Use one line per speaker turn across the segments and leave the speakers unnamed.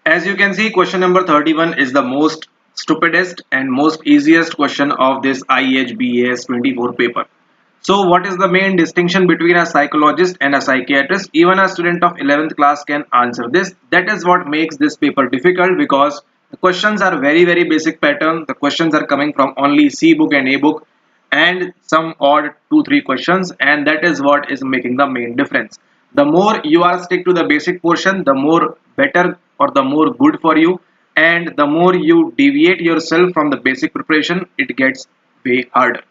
As you can see, question number 31 is the most stupidest and most easiest question of this IHBAS 24 paper. So what is the main distinction between a psychologist and a psychiatrist? Even a student of 11th class can answer this. That is what makes this paper difficult, because the questions are very basic pattern. The questions are coming from only C book and A book and some odd 2-3 questions, and that is what is making the main difference. The more you are stick to the basic portion, the more better or the more good for you, and the more you deviate yourself from the basic preparation, it gets way harder.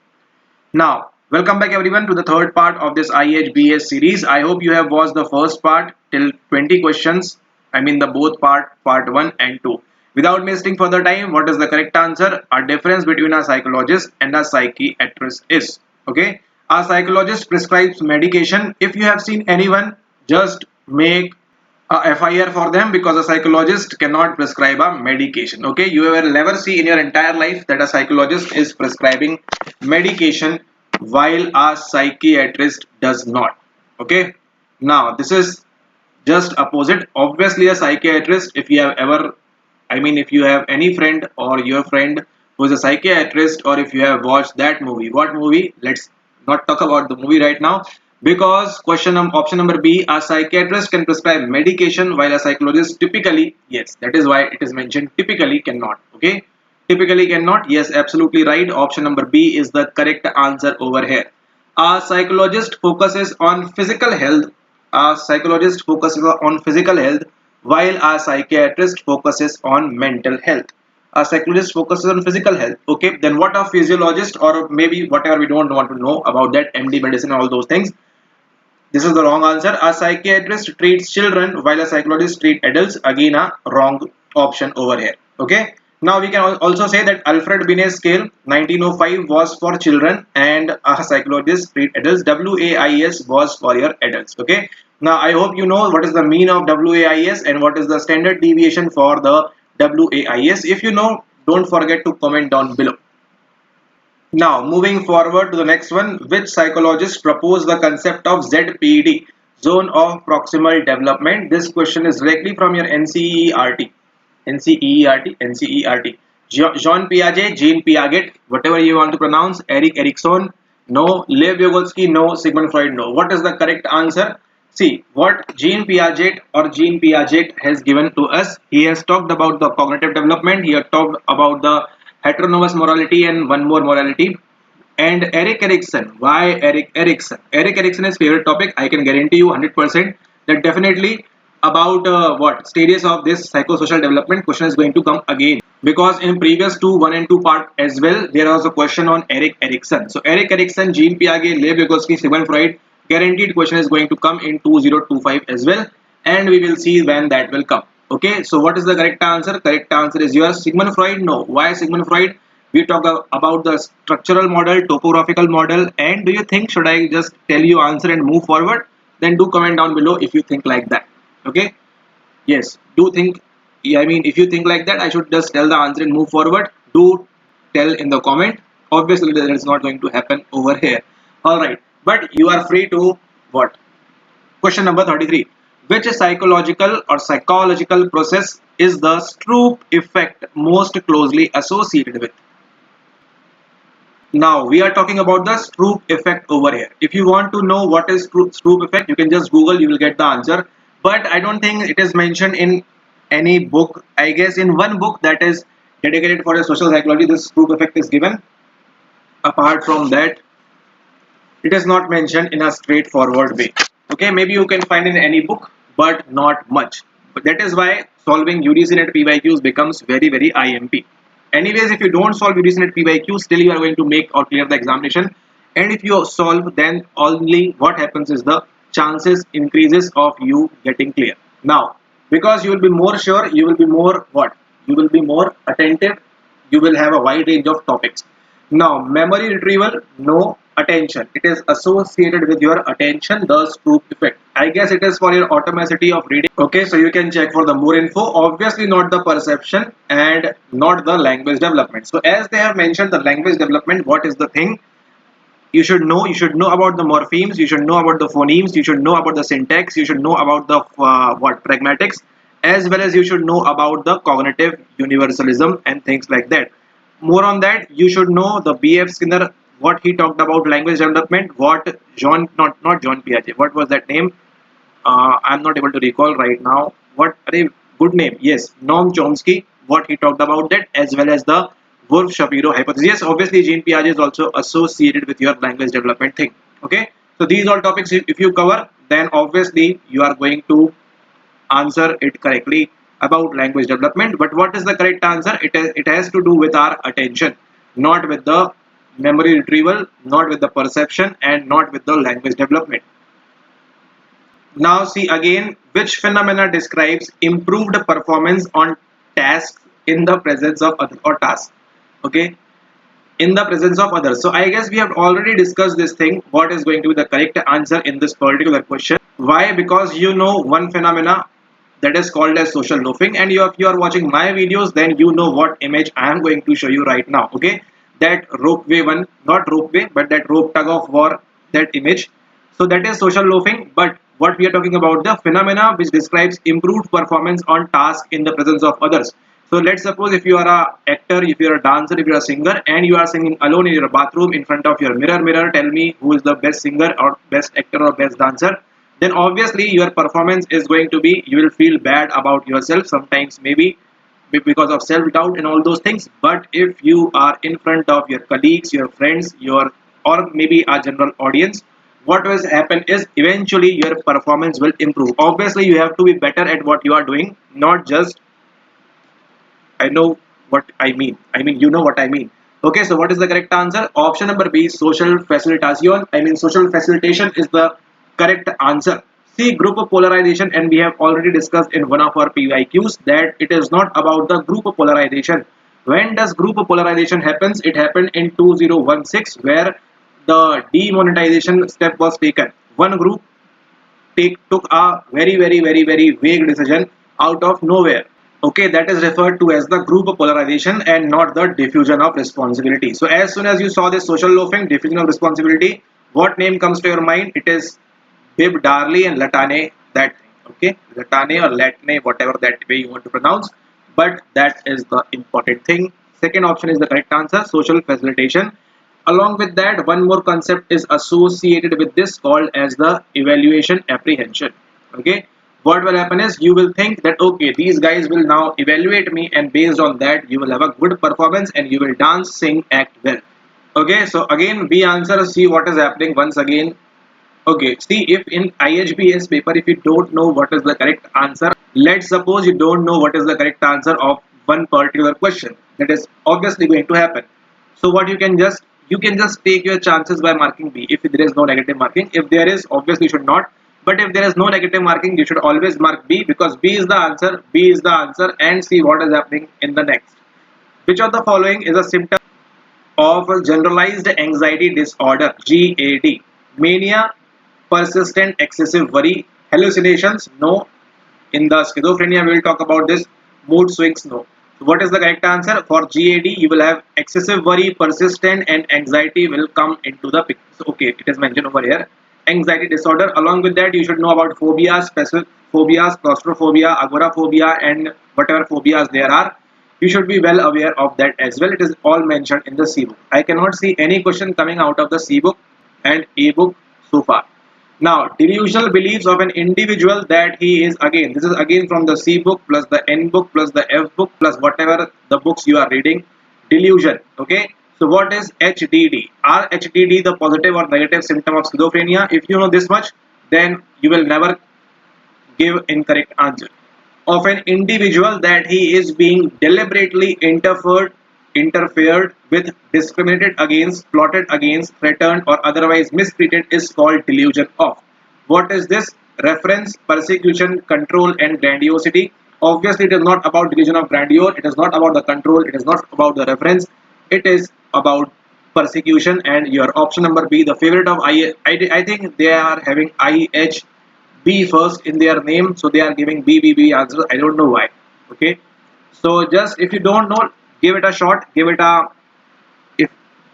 Now, welcome back everyone to the third part of this IHBS series. I hope you have watched the first part till 20 questions. I mean the both part 1 and 2. Without wasting further time, what is the correct answer? A difference between a psychologist and a psychiatrist is, okay, a psychologist prescribes medication. If you have seen anyone, just make a FIR for them, because a psychologist cannot prescribe a medication. Okay, you will never see in your entire life that a psychologist is prescribing medication while a psychiatrist does not. Okay, now this is just opposite. Obviously, a psychiatrist, if you have ever, I mean, if you have any friend or your friend who is a psychiatrist, or if you have watched that movie, what movie? Let's not talk about the movie right now, because option number B, a psychiatrist can prescribe medication while a psychologist typically, yes, that is why it is mentioned typically cannot. Okay, typically cannot. Yes, absolutely right. Option number B is the correct answer over here. A psychologist focuses on physical health. A psychologist focuses on physical health while a psychiatrist focuses on mental health. A psychologist focuses on physical health. Okay, then what a physiologist, or maybe whatever we don't want to know about that, MD medicine, all those things. This is the wrong answer. A psychiatrist treats children while a psychologist treats adults. Again, a wrong option over here. Okay. Now we can also say that Alfred Binet's scale 1905 was for children and a psychologist treat adults. WAIS was for your adults. Okay. Now I hope you know what is the mean of WAIS and what is the standard deviation for the WAIS. If you know, don't forget to comment down below. Now, moving forward to the next one, which psychologist proposed the concept of ZPD, Zone of Proximal Development? This question is directly from your NCERT. NCERT. Jean Piaget, Jean Piaget, whatever you want to pronounce, Erik Erikson, no, Lev Vygotsky, no, Sigmund Freud, no. What is the correct answer? See, what Jean Piaget has given to us, he has talked about the cognitive development, he has talked about the heteronomous morality and one more morality. And Erik Erikson, why Erik Erikson? Erik Erikson is favorite topic. I can guarantee you 100% that definitely about what stages of this psychosocial development question is going to come again, because in previous 1 and 2 part as well there was a question on Erik Erikson. So Erik Erikson, Jean Piaget, Lev Vygotsky, Sigmund Freud, guaranteed question is going to come in 2025 as well, and we will see when that will come. Okay, so what is the correct answer? Correct answer is yours, Sigmund Freud. No. Why Sigmund Freud? We talk about the structural model, topographical model, and do you think should I just tell you answer and move forward? Then do comment down below if you think like that. Okay, yes, do think, I mean, if you think like that I should just tell the answer and move forward, do tell in the comment. Obviously that is not going to happen over here. Alright, but you are free to what? Question number 33. Which psychological process is the Stroop effect most closely associated with? Now we are talking about the Stroop effect over here. If you want to know what is Stroop effect, you can just Google, you will get the answer. But I don't think it is mentioned in any book. I guess in one book that is dedicated for the social psychology, this Stroop effect is given. Apart from that, it is not mentioned in a straightforward way. Okay, maybe you can find in any book, but not much. But that is why solving UGC NET PYQs becomes very IMP. Anyways, if you don't solve UGC NET PYQ, still you are going to make or clear the examination. And if you solve, then only what happens is the chances increases of you getting clear. Now, because you will be more sure, you will be more what? You will be more attentive. You will have a wide range of topics. Now, memory retrieval, no. Attention, it is associated with your attention, the Stroop effect. I guess it is for your automaticity of reading. Okay, so you can check for the more info. Obviously not the perception and not the language development. So as they have mentioned the language development, what is the thing you should know? You should know about the morphemes, you should know about the phonemes, you should know about the syntax, you should know about the pragmatics, as well as you should know about the cognitive universalism and things like that. More on that, you should know the B.F. Skinner, what he talked about language development, what John, not John Piaget, what was that name? I'm not able to recall right now. What a good name. Yes, Noam Chomsky, what he talked about that, as well as the Wolf Shapiro hypothesis. Yes, obviously Jean Piaget is also associated with your language development thing. Okay, so these all topics, if you cover, then obviously you are going to answer it correctly about language development. But what is the correct answer? It has to do with our attention, not with the memory retrieval, not with the perception, and not with the language development. Now see again, which phenomena describes improved performance on tasks in the presence of other or tasks. Okay, in the presence of others. So I guess we have already discussed this thing. What is going to be the correct answer in this particular question? Why? Because you know one phenomena that is called as social loafing, and if you are watching my videos, then you know what image I am going to show you right now. Okay, that ropeway one, not ropeway, but that rope tug of war, that image. So that is social loafing. But what we are talking about, the phenomena which describes improved performance on task in the presence of others. So let's suppose if you are a actor, if you are a dancer, if you are a singer, and you are singing alone in your bathroom in front of your mirror, tell me who is the best singer or best actor or best dancer. Then obviously your performance is going to be, you will feel bad about yourself sometimes, maybe because of self-doubt and all those things. But if you are in front of your colleagues, your friends, your, or maybe a general audience, what will happen is eventually your performance will improve. Obviously you have to be better at what you are doing, not just I know what I mean. I mean, you know what I mean. Okay, so what is the correct answer? Option number B, social facilitation. I mean, social facilitation is the correct answer. See, group of polarization, and we have already discussed in one of our PYQs that it is not about the group of polarization. When does group of polarization happens? It happened in 2016, where the demonetization step was taken. One group took a very vague decision out of nowhere. Okay, that is referred to as the group polarization and not the diffusion of responsibility. So as soon as you saw this social loafing, diffusion of responsibility, what name comes to your mind? It is Bib, Darley and Latane, that thing. Okay, Latane or Latne, whatever that way you want to pronounce, but that is the important thing. Second option is the correct answer, social facilitation. Along with that, one more concept is associated with this called as the evaluation apprehension. Okay, what will happen is you will think that okay, these guys will now evaluate me, and based on that you will have a good performance and you will dance, sing, act well. Okay, so again we answer, see what is happening once again. Okay, see, if in IHBAS paper, if you don't know what is the correct answer, let's suppose you don't know what is the correct answer of one particular question, that is obviously going to happen. So what you can just take your chances by marking B if there is no negative marking. If there is, obviously you should not. But if there is no negative marking, you should always mark B, because B is the answer. B is the answer, and see what is happening in the next. Which of the following is a symptom of a generalized anxiety disorder, GAD? Mania, persistent excessive worry, hallucinations, no. In the schizophrenia we will talk about this. Mood swings, no. So what is the correct answer? For GAD you will have excessive worry, persistent, and anxiety will come into the picture. So, okay, it is mentioned over here, anxiety disorder. Along with that you should know about phobias, specific phobias, claustrophobia, agoraphobia, and whatever phobias there are. You should be well aware of that as well. It is all mentioned in the C book. I cannot see any question coming out of the C book and E book so far. Now, delusional beliefs of an individual that he is, again, this is again from the C book plus the N book plus the F book plus whatever the books you are reading. Delusion. Okay. So what is HDD? Are HDD the positive or negative symptom of schizophrenia? If you know this much, then you will never give incorrect answer. Of an individual that he is being deliberately interfered with, discriminated against, plotted against, threatened, or otherwise mistreated is called delusion of. What is this? Reference, persecution, control, and grandiosity. Obviously, it is not about delusion of grandeur. It is not about the control. It is not about the reference. It is about persecution. And your option number B, the favorite of I think they are having IHB first in their name, so they are giving B answers. I don't know why. Okay, so just if you don't know, give it a shot, give it a, if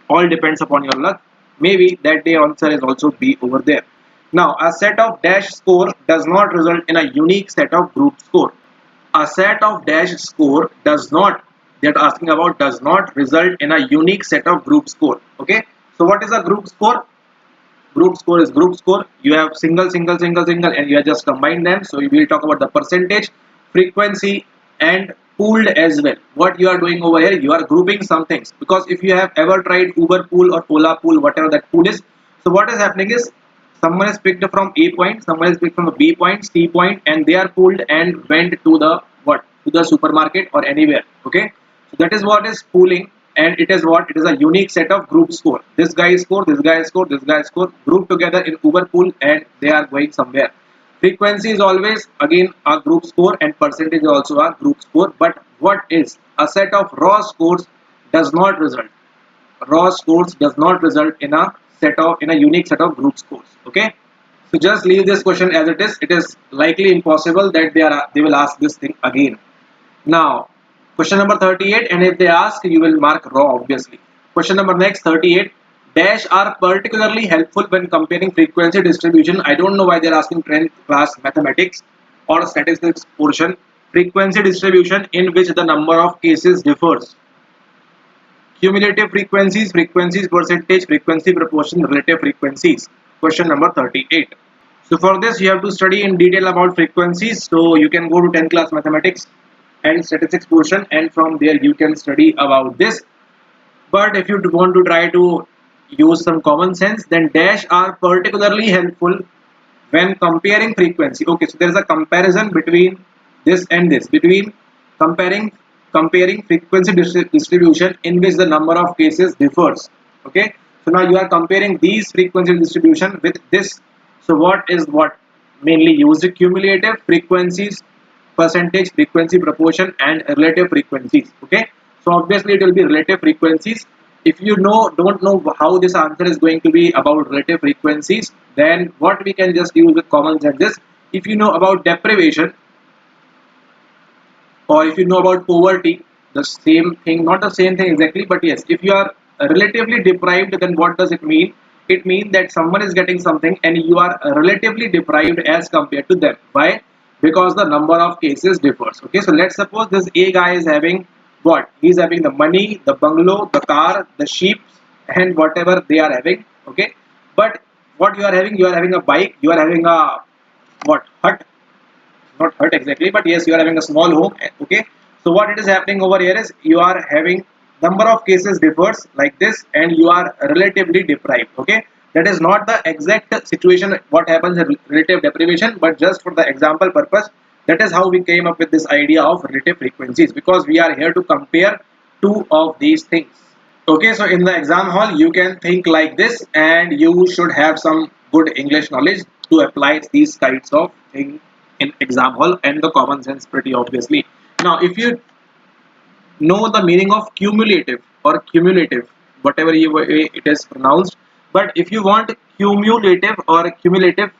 all depends upon your luck, maybe that day answer is also B over there. Now a set of dash score does not result in a unique set of group score. A set of dash score does not, they're asking about, does not result in a unique set of group score. Okay, so what is a group score? Group score is group score. You have single, single, single, single, and you have just combined them. So we will talk about the percentage, frequency, and pooled as well. What you are doing over here, you are grouping some things, because if you have ever tried Uber pool or Ola pool, whatever that pool is, so what is happening is someone is picked from A point, someone is picked from a B point, C point, and they are pulled and went to the what, to the supermarket or anywhere. Okay, so that is what is pooling, and it is what, it is a unique set of group score. This guy score, this guy score, this guy score, grouped together in Uber pool, and they are going somewhere. Frequency is always again a group score, and percentage is also a group score. But what is a set of raw scores does not result. Raw scores does not result in a set of, in a unique set of group scores. Okay, so just leave this question as it is. It is likely impossible that they will ask this thing again. Now, question number 38, and if they ask, you will mark raw, obviously. Question number next 38. Dash are particularly helpful when comparing frequency distribution. I don't know why they are asking 10th class mathematics or statistics portion. Frequency distribution in which the number of cases differs. Cumulative frequencies, frequencies percentage, frequency proportion, relative frequencies. Question number 38. So for this you have to study in detail about frequencies. So you can go to 10th class mathematics and statistics portion, and from there you can study about this. But if you want to try to use some common sense, then dash are particularly helpful when comparing frequency. Okay, so there is a comparison between this and this, between comparing frequency distribution in which the number of cases differs. Okay, so now you are comparing these frequency distribution with this. So what is what mainly used? Cumulative frequencies, percentage, frequency proportion, and relative frequencies. Okay, so obviously it will be relative frequencies. If you don't know how this answer is going to be about relative frequencies, then what we can just use with common sense is, if you know about deprivation, or if you know about poverty, the same thing, not the same thing exactly, but yes, if you are relatively deprived, then what does it mean? It means that someone is getting something and you are relatively deprived as compared to them. Why? Because the number of cases differs. Okay, so let's suppose this A guy is having what? He is having the money, the bungalow, the car, the sheep, and whatever they are having. Okay, but what you are having? You are having a bike, you are having a what, hut, not hurt exactly, but yes, you are having a small home. Okay, so what it is happening over here is, you are having number of cases differs like this, and you are relatively deprived. Okay, that is not the exact situation what happens in relative deprivation, but just for the example purpose, that is how we came up with this idea of relative frequencies, because we are here to compare two of these things. Okay, so in the exam hall you can think like this, and you should have some good English knowledge to apply these kinds of things in exam hall, and the common sense pretty obviously. Now if you know the meaning of cumulative or cumulative, whatever way it is pronounced, but if you want cumulative or cumulative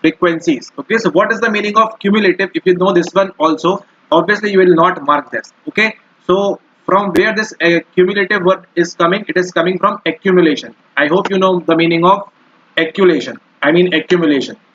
frequencies, okay, so what is the meaning of cumulative? If you know this one also, obviously you will not mark this. Okay, so from where this cumulative word is coming, it is coming from accumulation. I hope you know the meaning of accumulation.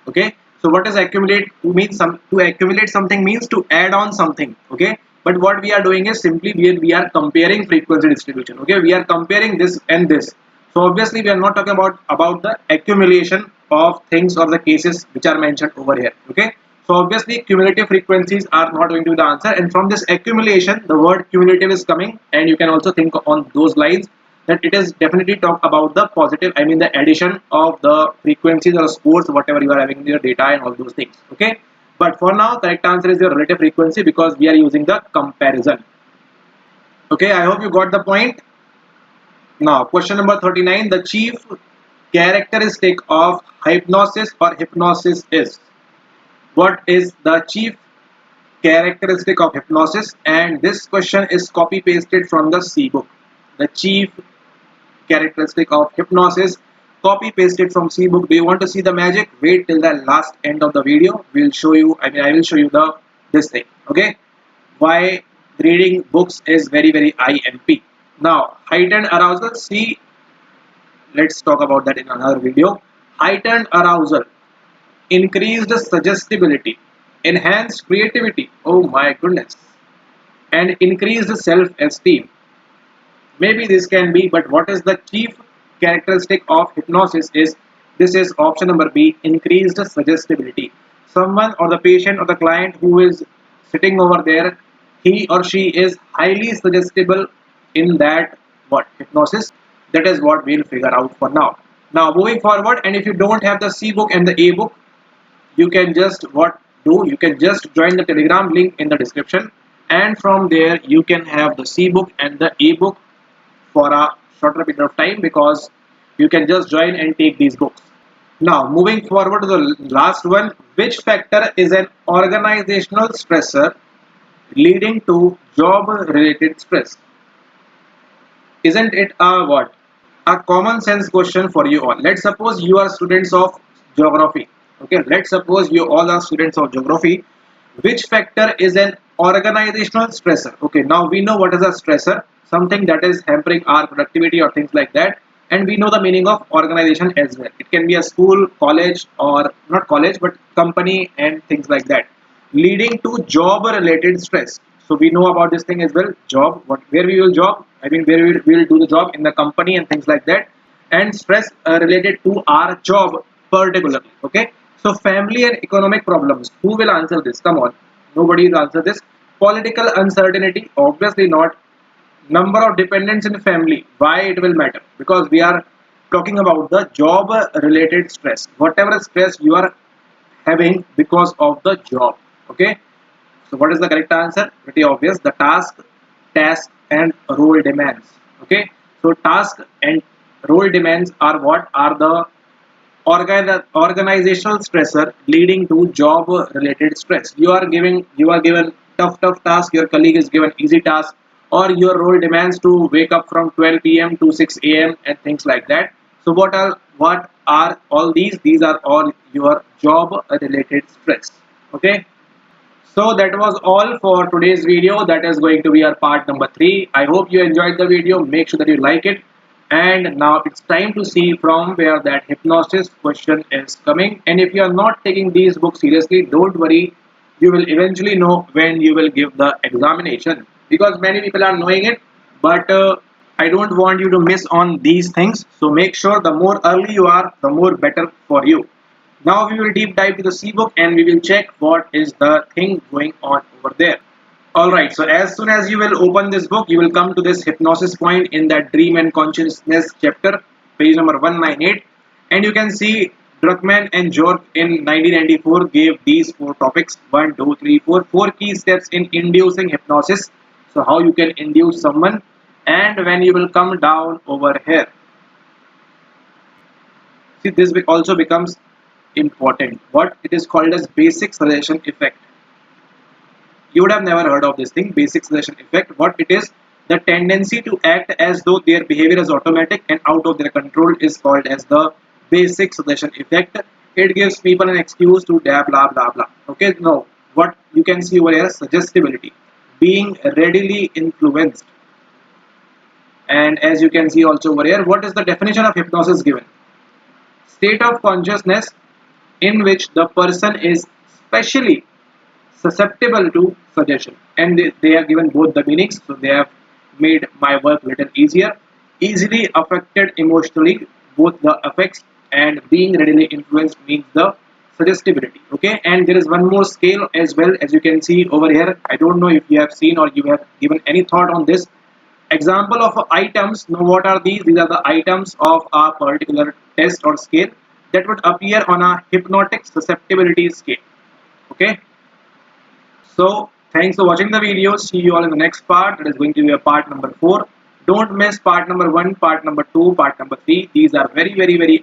Okay, so what is accumulate? To accumulate something means to add on something. Okay, but what we are doing is simply we are comparing frequency distribution. Okay, we are comparing this and this. So obviously we are not talking about the accumulation of things or the cases which are mentioned over here. Okay, so obviously cumulative frequencies are not going to be the answer, and from this accumulation the word cumulative is coming, and you can also think on those lines that it is definitely talk about the positive, the addition of the frequencies or scores, whatever you are having in your data and all those things. Okay, but for now correct answer is your relative frequency, because we are using the comparison. Okay, I hope you got the point. Now question number 39. The chief characteristic of hypnosis is. What is the chief characteristic of hypnosis? And this question is copy pasted from the C book. The chief characteristic of hypnosis, copy pasted from C book. Do you want to see the magic? Wait till the last end of the video. We'll show you, I will show you this thing. Okay, why reading books is very IMP. Now heightened arousal, see, let's talk about that in another video. Heightened arousal, increased suggestibility, enhance creativity, oh my goodness, and increase the self-esteem. Maybe this can be, but what is the chief characteristic of hypnosis is this is option number B, increased suggestibility. Someone or the patient or the client who is sitting over there, he or she is highly suggestible in that what hypnosis. That is what we'll figure out for now. Now moving forward, and if you don't have the C book and the A book, you can just what do you can just join the Telegram link in the description, and from there you can have the C book and the A book for a shorter period of time, because you can just join and take these books. Now moving forward to the last one, which factor is an organizational stressor leading to job related stress? Isn't it a what? A common sense question for you all. Let's suppose you are students of geography. Okay, let's suppose you all are students of geography. Which factor is an organizational stressor? Okay, now we know what is a stressor, something that is hampering our productivity or things like that, and we know the meaning of organization as well. It can be a school, college, or not college but company and things like that, leading to job related stress. So we know about this thing as well. Job, what, where we will job, I mean where we will do the job in the company and things like that, and stress related to our job particularly. Okay, so family and economic problems, who will answer this? Come on, nobody will answer this. Political uncertainty, obviously not. Number of dependents in the family, why it will matter? Because we are talking about the job related stress, whatever stress you are having because of the job. Okay, so what is the correct answer? Pretty obvious. The task and role demands. Okay, so task and role demands are what are the organizational stressor leading to job related stress. You are given tough task, your colleague is given easy task, or your role demands to wake up from 12 p.m. to 6 a.m. and things like that. So what are all these? These are all your job related stress. Okay, so that was all for today's video. That is going to be our part number 3. I hope you enjoyed the video. Make sure that you like it. And now it's time to see from where that hypnosis question is coming. And if you are not taking these books seriously, don't worry. You will eventually know when you will give the examination. Because many people are knowing it, but I don't want you to miss on these things. So make sure the more early you are, the more better for you. Now we will deep dive to the C book and we will check what is the thing going on over there. Alright, so as soon as you will open this book, you will come to this hypnosis point in that dream and consciousness chapter, page number 198. And you can see Druckmann and Jork in 1994 gave these 4 topics, 1, 2, 3, 4, 4 key steps in inducing hypnosis. So how you can induce someone, and when you will come down over here. See, this also becomes important. What it is called as basic suggestion effect. You would have never heard of this thing, basic suggestion effect. What it is, the tendency to act as though their behavior is automatic and out of their control is called as the basic suggestion effect. It gives people an excuse to blah blah blah blah. Okay, now what you can see over here, suggestibility, being readily influenced. And as you can see also over here, what is the definition of hypnosis given? State of consciousness in which the person is specially susceptible to suggestion. And they have given both the meanings, so they have made my work little easier. Easily affected emotionally, both the effects, and being readily influenced means the suggestibility. Okay, and there is one more scale as well, as you can see over here. I don't know if you have seen or you have given any thought on this. Example of items. Now what are these? These are the items of a particular test or scale that would appear on a hypnotic susceptibility scale. Okay, so thanks for watching the video. See you all in the next part. That is going to be a part number 4. Don't miss part number 1, part number 2, part number 3. These are very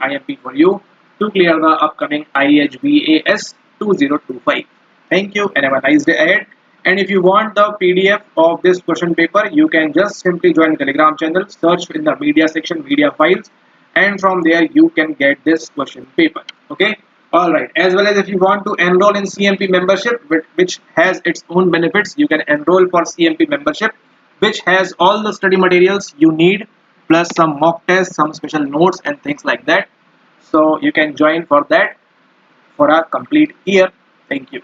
IMP for you to clear the upcoming IHBAS 2025. Thank you and have a nice day ahead. And if you want the PDF of this question paper, you can just simply join the Telegram channel, search in the media section, media files, and from there you can get this question paper. Okay, alright. As well as if you want to enroll in CMP membership, which has its own benefits, you can enroll for CMP membership, which has all the study materials you need, plus some mock tests, some special notes and things like that. So you can join for that for a complete year. Thank you.